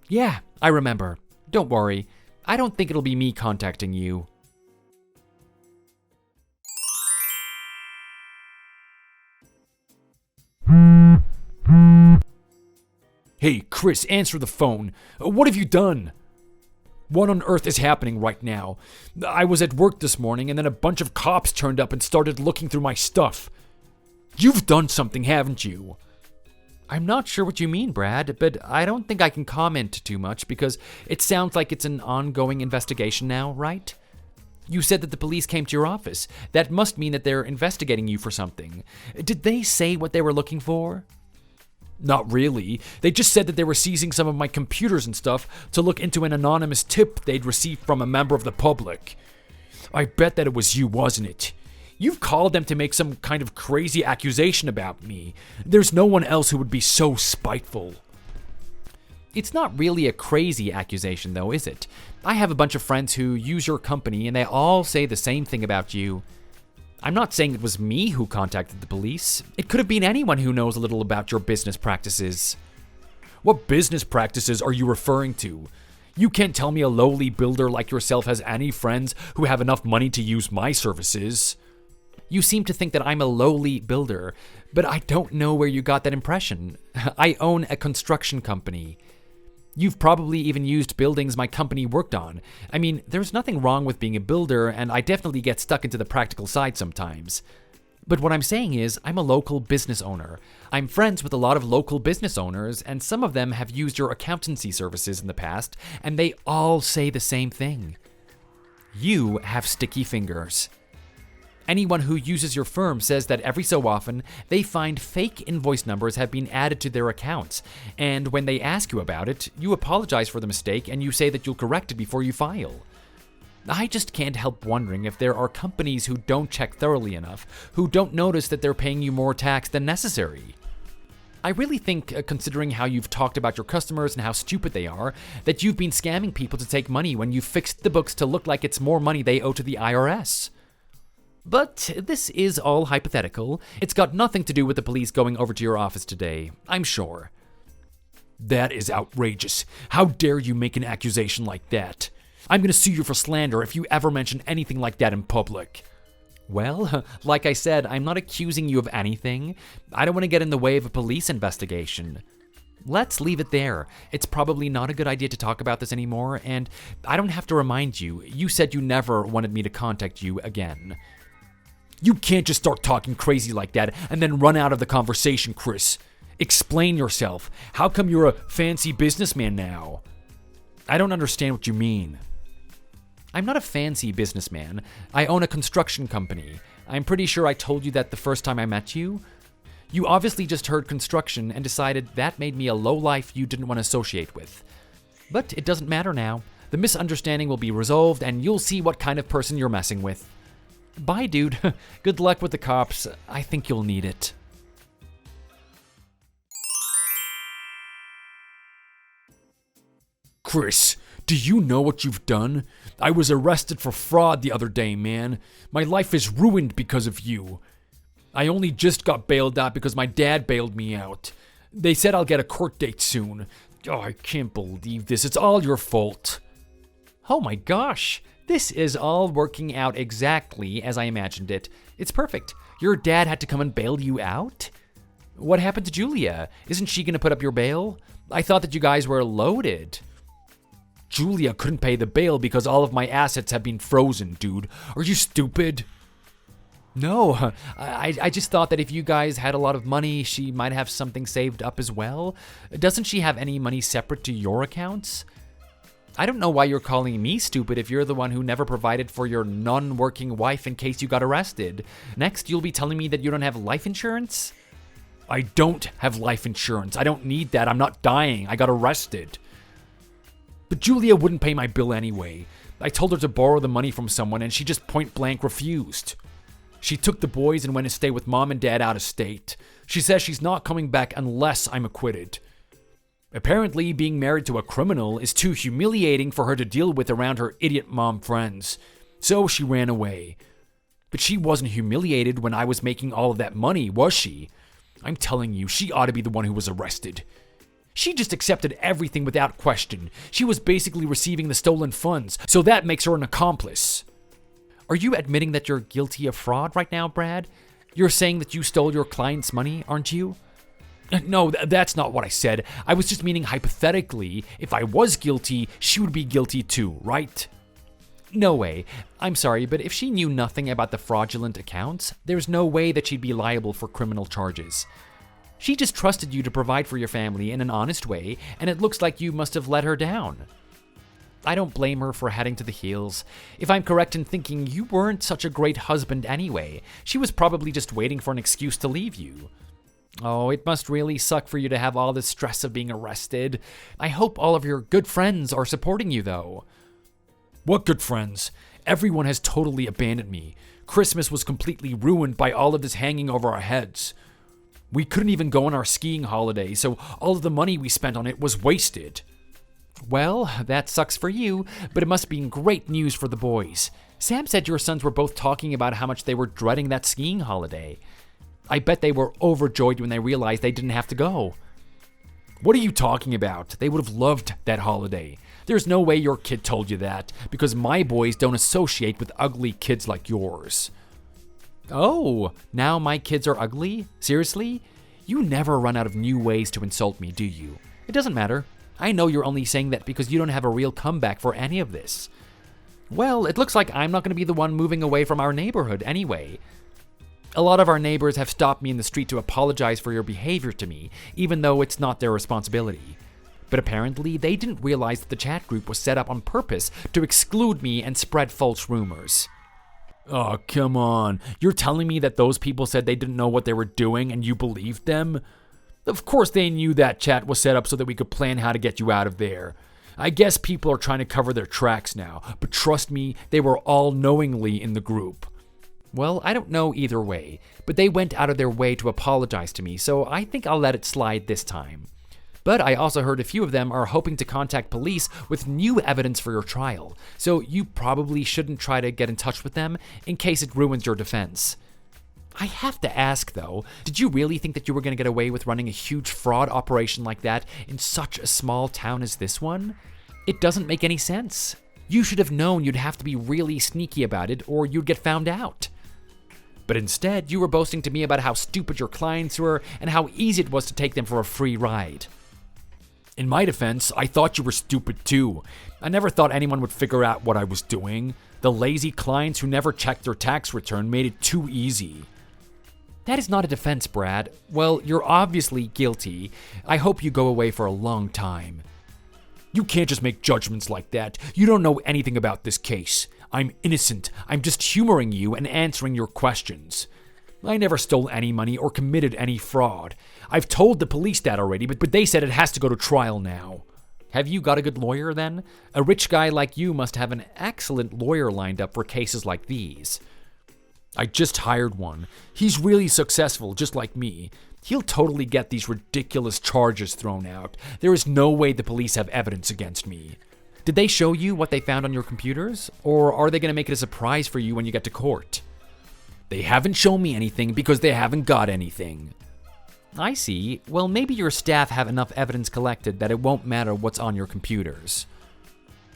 Yeah, I remember. Don't worry. I don't think it'll be me contacting you. Hey, Chris, answer the phone. What have you done? What on earth is happening right now? I was at work this morning and then a bunch of cops turned up and started looking through my stuff. You've done something, haven't you? I'm not sure what you mean, Brad, but I don't think I can comment too much because it sounds like it's an ongoing investigation now, right? You said that the police came to your office. That must mean that they're investigating you for something. Did they say what they were looking for? Not really. They just said that they were seizing some of my computers and stuff to look into an anonymous tip they'd received from a member of the public. I bet that it was you, wasn't it? You've called them to make some kind of crazy accusation about me. There's no one else who would be so spiteful. It's not really a crazy accusation, though, is it? I have a bunch of friends who use your company, and they all say the same thing about you. I'm not saying it was me who contacted the police. It could have been anyone who knows a little about your business practices. What business practices are you referring to? You can't tell me a lowly builder like yourself has any friends who have enough money to use my services. You seem to think that I'm a lowly builder, but I don't know where you got that impression. I own a construction company. You've probably even used buildings my company worked on. I mean, there's nothing wrong with being a builder, and I definitely get stuck into the practical side sometimes. But what I'm saying is, I'm a local business owner. I'm friends with a lot of local business owners, and some of them have used your accountancy services in the past, and they all say the same thing. You have sticky fingers. Anyone who uses your firm says that every so often, they find fake invoice numbers have been added to their accounts, and when they ask you about it, you apologize for the mistake and you say that you'll correct it before you file. I just can't help wondering if there are companies who don't check thoroughly enough, who don't notice that they're paying you more tax than necessary. I really think, considering how you've talked about your customers and how stupid they are, that you've been scamming people to take money when you've fixed the books to look like it's more money they owe to the IRS. But this is all hypothetical. It's got nothing to do with the police going over to your office today, I'm sure. That is outrageous. How dare you make an accusation like that? I'm going to sue you for slander if you ever mention anything like that in public. Well, like I said, I'm not accusing you of anything. I don't want to get in the way of a police investigation. Let's leave it there. It's probably not a good idea to talk about this anymore, and I don't have to remind you. You said you never wanted me to contact you again. You can't just start talking crazy like that and then run out of the conversation, Chris. Explain yourself. How come you're a fancy businessman now? I don't understand what you mean. I'm not a fancy businessman. I own a construction company. I'm pretty sure I told you that the first time I met you. You obviously just heard construction and decided that made me a lowlife you didn't want to associate with. But it doesn't matter now. The misunderstanding will be resolved and you'll see what kind of person you're messing with. Bye, dude. Good luck with the cops. I think you'll need it. Chris, do you know what you've done? I was arrested for fraud the other day, man. My life is ruined because of you. I only just got bailed out because my dad bailed me out. They said I'll get a court date soon. Oh, I can't believe this. It's all your fault. Oh my gosh. This is all working out exactly as I imagined it. It's perfect. Your dad had to come and bail you out? What happened to Julia? Isn't she going to put up your bail? I thought that you guys were loaded. Julia couldn't pay the bail because all of my assets have been frozen, dude. Are you stupid? No, I just thought that if you guys had a lot of money, she might have something saved up as well. Doesn't she have any money separate to your accounts? I don't know why you're calling me stupid if you're the one who never provided for your non-working wife in case you got arrested. Next, you'll be telling me that you don't have life insurance? I don't have life insurance. I don't need that. I'm not dying. I got arrested. But Julia wouldn't pay my bill anyway. I told her to borrow the money from someone and she just point blank refused. She took the boys and went to stay with mom and dad out of state. She says she's not coming back unless I'm acquitted. Apparently, being married to a criminal is too humiliating for her to deal with around her idiot mom friends. So she ran away. But she wasn't humiliated when I was making all of that money, was she? I'm telling you, she ought to be the one who was arrested. She just accepted everything without question. She was basically receiving the stolen funds, so that makes her an accomplice. Are you admitting that you're guilty of fraud right now, Brad? You're saying that you stole your client's money, aren't you? No, that's not what I said. I was just meaning hypothetically, if I was guilty, she would be guilty too, right? No way. I'm sorry, but if she knew nothing about the fraudulent accounts, there's no way that she'd be liable for criminal charges. She just trusted you to provide for your family in an honest way, and it looks like you must have let her down. I don't blame her for heading to the hills. If I'm correct in thinking, you weren't such a great husband anyway. She was probably just waiting for an excuse to leave you. Oh, it must really suck for you to have all this stress of being arrested. I hope all of your good friends are supporting you, though. What good friends? Everyone has totally abandoned me. Christmas was completely ruined by all of this hanging over our heads. We couldn't even go on our skiing holiday, so all of the money we spent on it was wasted. Well, that sucks for you, but it must have been great news for the boys. Sam said your sons were both talking about how much they were dreading that skiing holiday. I bet they were overjoyed when they realized they didn't have to go. What are you talking about? They would have loved that holiday. There's no way your kid told you that, because my boys don't associate with ugly kids like yours. Oh, now my kids are ugly? Seriously? You never run out of new ways to insult me, do you? It doesn't matter. I know you're only saying that because you don't have a real comeback for any of this. Well, it looks like I'm not going to be the one moving away from our neighborhood anyway. A lot of our neighbors have stopped me in the street to apologize for your behavior to me, even though it's not their responsibility. But apparently, they didn't realize that the chat group was set up on purpose to exclude me and spread false rumors. Oh, come on. You're telling me that those people said they didn't know what they were doing and you believed them? Of course they knew that chat was set up so that we could plan how to get you out of there. I guess people are trying to cover their tracks now, but trust me, they were all knowingly in the group. Well, I don't know either way, but they went out of their way to apologize to me, so I think I'll let it slide this time. But I also heard a few of them are hoping to contact police with new evidence for your trial, so you probably shouldn't try to get in touch with them in case it ruins your defense. I have to ask though, did you really think that you were going to get away with running a huge fraud operation like that in such a small town as this one? It doesn't make any sense. You should have known you'd have to be really sneaky about it or you'd get found out. But instead, you were boasting to me about how stupid your clients were and how easy it was to take them for a free ride. In my defense, I thought you were stupid too. I never thought anyone would figure out what I was doing. The lazy clients who never checked their tax return made it too easy. That is not a defense, Brad. Well, you're obviously guilty. I hope you go away for a long time. You can't just make judgments like that. You don't know anything about this case. I'm innocent. I'm just humoring you and answering your questions. I never stole any money or committed any fraud. I've told the police that already, but they said it has to go to trial now. Have you got a good lawyer then? A rich guy like you must have an excellent lawyer lined up for cases like these. I just hired one. He's really successful, just like me. He'll totally get these ridiculous charges thrown out. There is no way the police have evidence against me. Did they show you what they found on your computers? Or are they going to make it a surprise for you when you get to court? They haven't shown me anything because they haven't got anything. I see. Well, maybe your staff have enough evidence collected that it won't matter what's on your computers.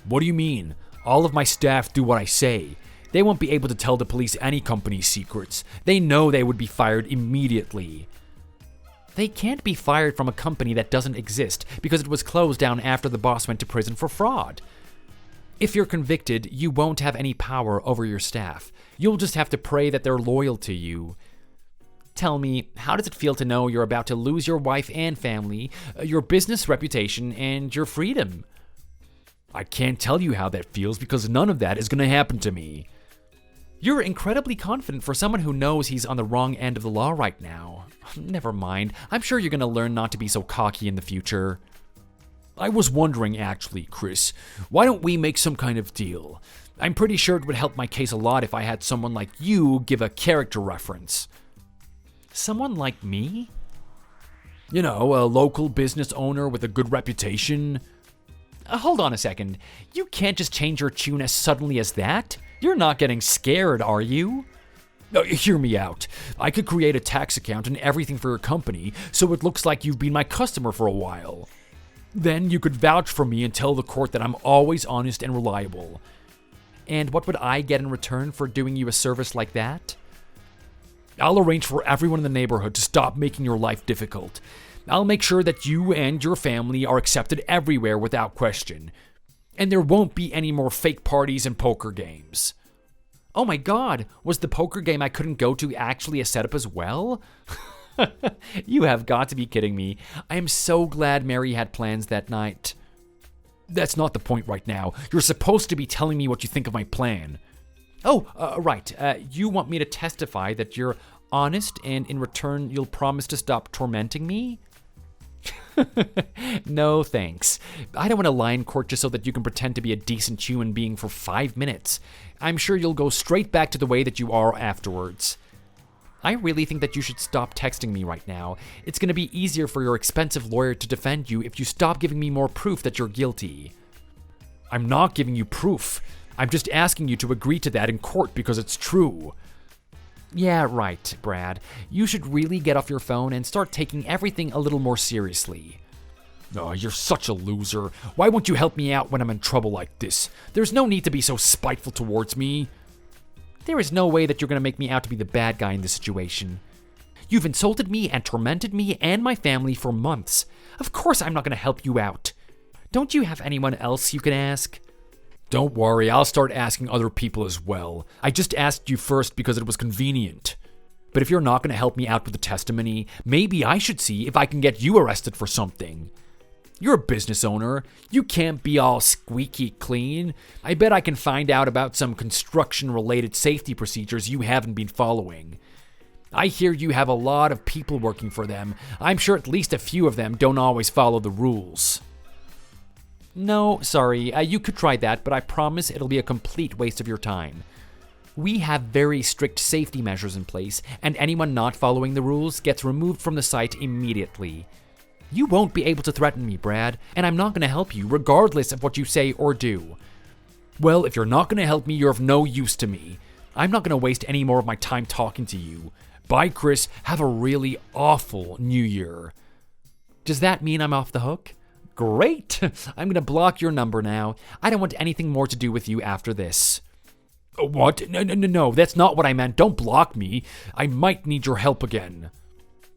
What do you mean? All of my staff do what I say. They won't be able to tell the police any company's secrets. They know they would be fired immediately. They can't be fired from a company that doesn't exist because it was closed down after the boss went to prison for fraud. If you're convicted, you won't have any power over your staff. You'll just have to pray that they're loyal to you. Tell me, how does it feel to know you're about to lose your wife and family, your business reputation, and your freedom? I can't tell you how that feels because none of that is going to happen to me. You're incredibly confident for someone who knows he's on the wrong end of the law right now. Never mind. I'm sure you're going to learn not to be so cocky in the future. I was wondering, actually, Chris, why don't we make some kind of deal? I'm pretty sure it would help my case a lot if I had someone like you give a character reference. Someone like me? You know, a local business owner with a good reputation. Hold on a second. You can't just change your tune as suddenly as that. You're not getting scared, are you? Hear me out. I could create a tax account and everything for your company so it looks like you've been my customer for a while. Then you could vouch for me and tell the court that I'm always honest and reliable. And what would I get in return for doing you a service like that? I'll arrange for everyone in the neighborhood to stop making your life difficult. I'll make sure that you and your family are accepted everywhere without question. And there won't be any more fake parties and poker games. Oh my god, was the poker game I couldn't go to actually a setup as well? You have got to be kidding me. I am so glad Mary had plans that night. That's not the point right now. You're supposed to be telling me what you think of my plan. Right. You want me to testify that you're honest and in return you'll promise to stop tormenting me? No, thanks. I don't want to lie in court just so that you can pretend to be a decent human being for 5 minutes. I'm sure you'll go straight back to the way that you are afterwards. I really think that you should stop texting me right now. It's going to be easier for your expensive lawyer to defend you if you stop giving me more proof that you're guilty. I'm not giving you proof. I'm just asking you to agree to that in court because it's true. Yeah, right, Brad. You should really get off your phone and start taking everything a little more seriously. Oh, you're such a loser. Why won't you help me out when I'm in trouble like this? There's no need to be so spiteful towards me. There is no way that you're going to make me out to be the bad guy in this situation. You've insulted me and tormented me and my family for months. Of course I'm not going to help you out. Don't you have anyone else you can ask? Don't worry, I'll start asking other people as well. I just asked you first because it was convenient. But if you're not going to help me out with the testimony, maybe I should see if I can get you arrested for something. You're a business owner. You can't be all squeaky clean. I bet I can find out about some construction-related safety procedures you haven't been following. I hear you have a lot of people working for them. I'm sure at least a few of them don't always follow the rules. No, sorry, you could try that, but I promise it'll be a complete waste of your time. We have very strict safety measures in place, and anyone not following the rules gets removed from the site immediately. You won't be able to threaten me, Brad, and I'm not going to help you regardless of what you say or do. Well, if you're not going to help me, you're of no use to me. I'm not going to waste any more of my time talking to you. Bye, Chris. Have a really awful New Year. Does that mean I'm off the hook? Great! I'm going to block your number now. I don't want anything more to do with you after this. What? No, that's not what I meant. Don't block me. I might need your help again.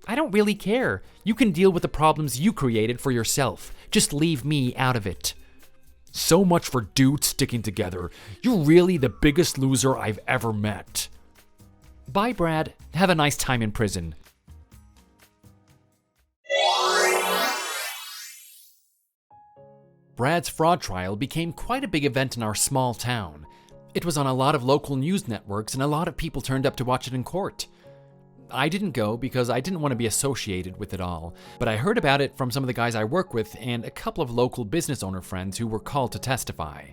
I don't really care. You can deal with the problems you created for yourself. Just leave me out of it. So much for dudes sticking together. You're really the biggest loser I've ever met. Bye, Brad. Have a nice time in prison. Brad's fraud trial became quite a big event in our small town. It was on a lot of local news networks, and a lot of people turned up to watch it in court. I didn't go because I didn't want to be associated with it all, but I heard about it from some of the guys I work with and a couple of local business owner friends who were called to testify.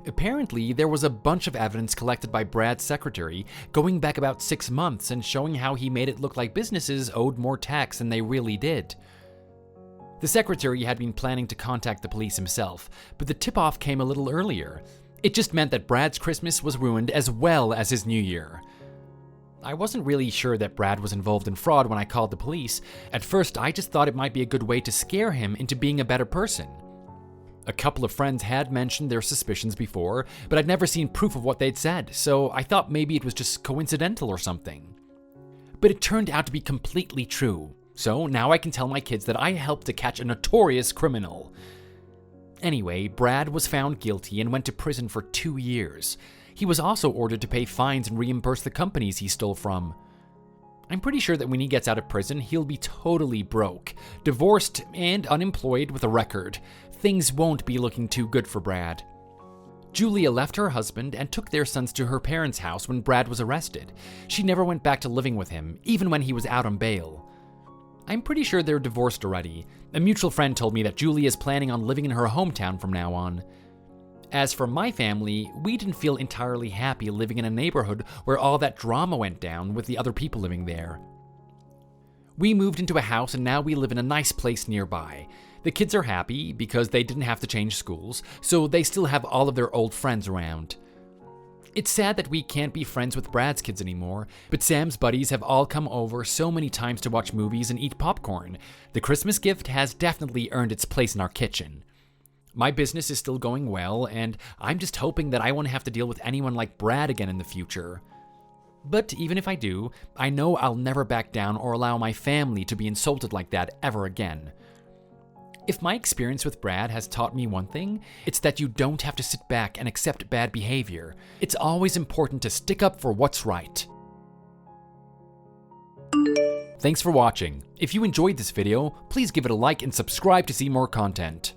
Apparently, there was a bunch of evidence collected by Brad's secretary going back about 6 months and showing how he made it look like businesses owed more tax than they really did. The secretary had been planning to contact the police himself, but the tip-off came a little earlier. It just meant that Brad's Christmas was ruined as well as his New Year. I wasn't really sure that Brad was involved in fraud when I called the police. At first, I just thought it might be a good way to scare him into being a better person. A couple of friends had mentioned their suspicions before, but I'd never seen proof of what they'd said, so I thought maybe it was just coincidental or something. But it turned out to be completely true, so now I can tell my kids that I helped to catch a notorious criminal. Anyway, Brad was found guilty and went to prison for 2 years. He was also ordered to pay fines and reimburse the companies he stole from. I'm pretty sure that when he gets out of prison, he'll be totally broke, divorced, and unemployed with a record. Things won't be looking too good for Brad. Julia left her husband and took their sons to her parents' house when Brad was arrested. She never went back to living with him, even when he was out on bail. I'm pretty sure they're divorced already. A mutual friend told me that Julia is planning on living in her hometown from now on. As for my family, we didn't feel entirely happy living in a neighborhood where all that drama went down with the other people living there. We moved into a house and now we live in a nice place nearby. The kids are happy because they didn't have to change schools, so they still have all of their old friends around. It's sad that we can't be friends with Brad's kids anymore, but Sam's buddies have all come over so many times to watch movies and eat popcorn. The Christmas gift has definitely earned its place in our kitchen. My business is still going well, and I'm just hoping that I won't have to deal with anyone like Brad again in the future. But even if I do, I know I'll never back down or allow my family to be insulted like that ever again. If my experience with Brad has taught me one thing, it's that you don't have to sit back and accept bad behavior. It's always important to stick up for what's right. Thanks for watching. If you enjoyed this video, please give it a like and subscribe to see more content.